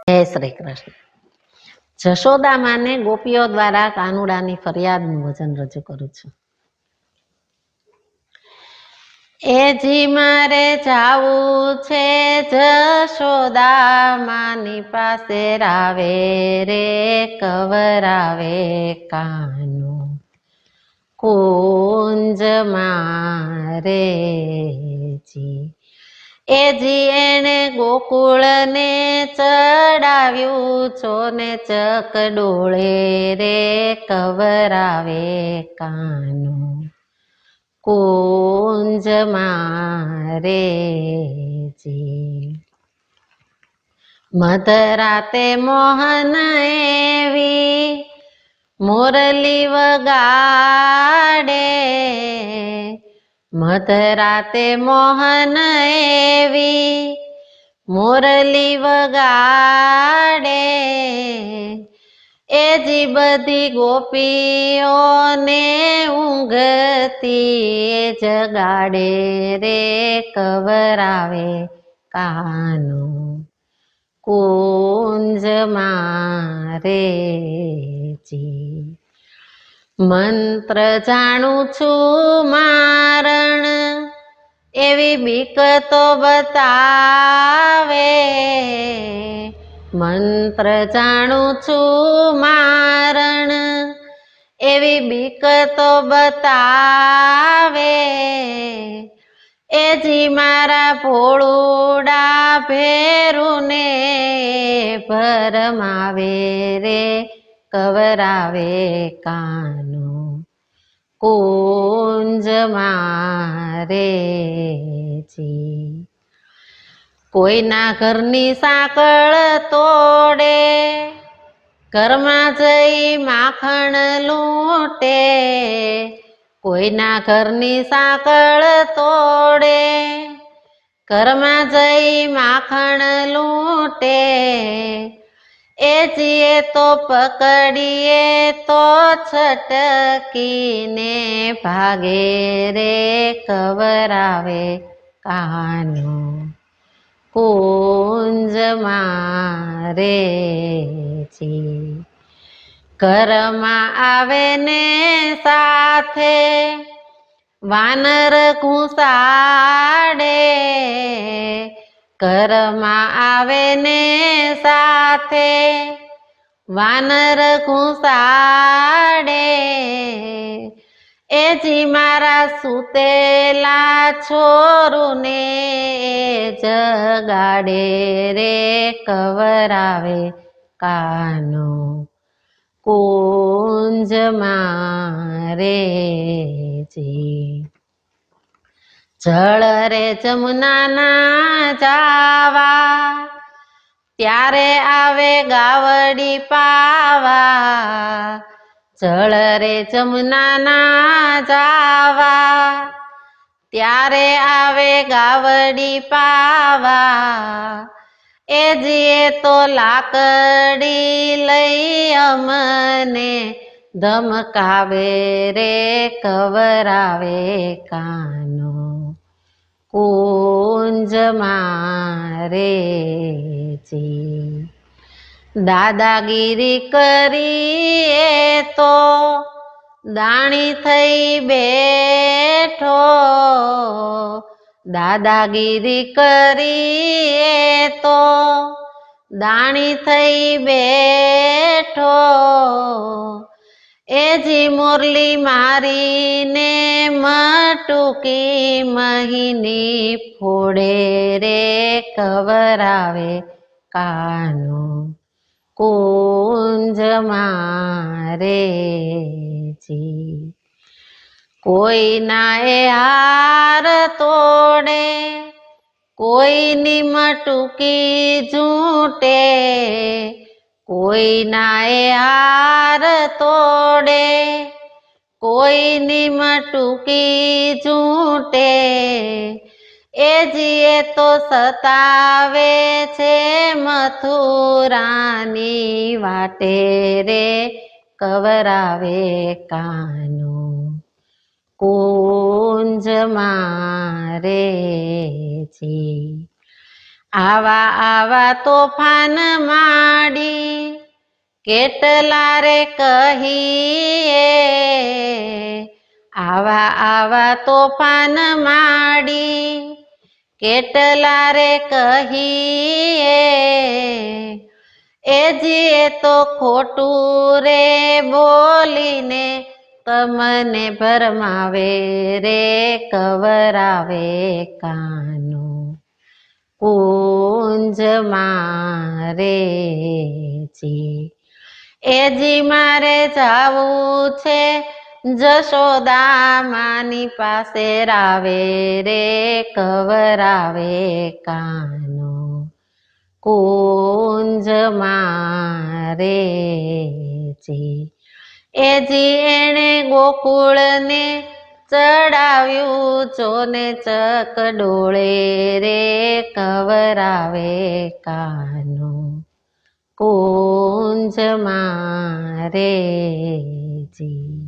જય શ્રી કૃષ્ણ. જશોદા માને ગોપીઓ દ્વારા કાનુડાની ફરિયાદનું વચન રજૂ કરું છું. એજી મારે જાવું છે જશોદા માની પાસે, રાવે રે કવરાવે કાનો કુંજ મારે જી. એજી એણે ગોકુળને ચડાવ્યું છો ને ચકડોળે રે કવરાવે કાનો કુંજ મારે જી. મધરાતે મોહન એવી મોરલી વગાડે, મધરાતે મોહન એવી મોરલી વગાડે, એજી બધી ગોપીઓને ઊંઘતી જગાડે રે કવરાવે કાનો કુંજ મારે જી. મંત્ર જાણું છું મારણ એવી બીક તો બતાવે, મંત્ર જાણું છું મારણ એવી બીક તો બતાવે, એજી મારા ભોળુડા ભેરુને ભરમાવે રે કવરાવે કાનો કુંજ મારે જી. કોઈના ઘરની સાંકળ તોડે, ઘરમાં જઈ માખણ લૂંટે, કોઈના ઘરની સાંકળ તોડે, ઘરમાં જઈ માખણ લૂંટે, એજીએ તો પકડીએ તો છટકીને ભાગે રે કવરાવે કાનો કુંજ મારે જી. ઘરમાં આવે ને સાથે વાનર ઘુસાડે, ઘરમાં આવે ને સાથે વાનર ઘુસાડે, એજી મારા સૂતેલા છોરુને જગાડે રે કવરાવે કાનો કુંજ મારે જી. જળ રે જમુનાના જાવા ત્યારે આવે ગાવડી પાવા, જળ રે જમુનાના જાવા ત્યારે આવે ગાવડી પાવા, એજીએ તો લાકડી લઈ અમને ધમકાવે રે કવરાવે કાનો કુંજ મારે જી. દાદાગીરી કરીએ તો દાણી થઈ બેઠો, દાદાગીરી કરીએ તો દાણી થઈ બેઠો, એજી મોરલી મારીને મટુકી મહીની ફોડે રે કવરાવે કાનો કુંજ મારે જી. કોઈના એ હાર તોડે, કોઈની મટુકી ઝૂંટે, કોઈના એ હાર તોડે, કોઈની મટુકી ઝૂંટે, એજીએ તો સતાવે છે મથુરાની વાટે રે કવરાવે કાનો કુંજ મારે જી. આવા આવા તોફાન માંડી કેટલા રે કહીએ, આવા આવા તોફાન માંડી કેટલા રે કહીએ, એ તો ખોટું રે બોલીને તમને ભરમાવે રે કવરાવે કાનો કુંજ મારે જી મારે જાવું છે જશોદા માની પાસે રાવે રે કવરાવે કાનો કુંજ મારે જી એણે ગોકુળને ચડાવ્યું ચોને ચકડોળે રે કવરાવે કાનો કુંજ મારે જી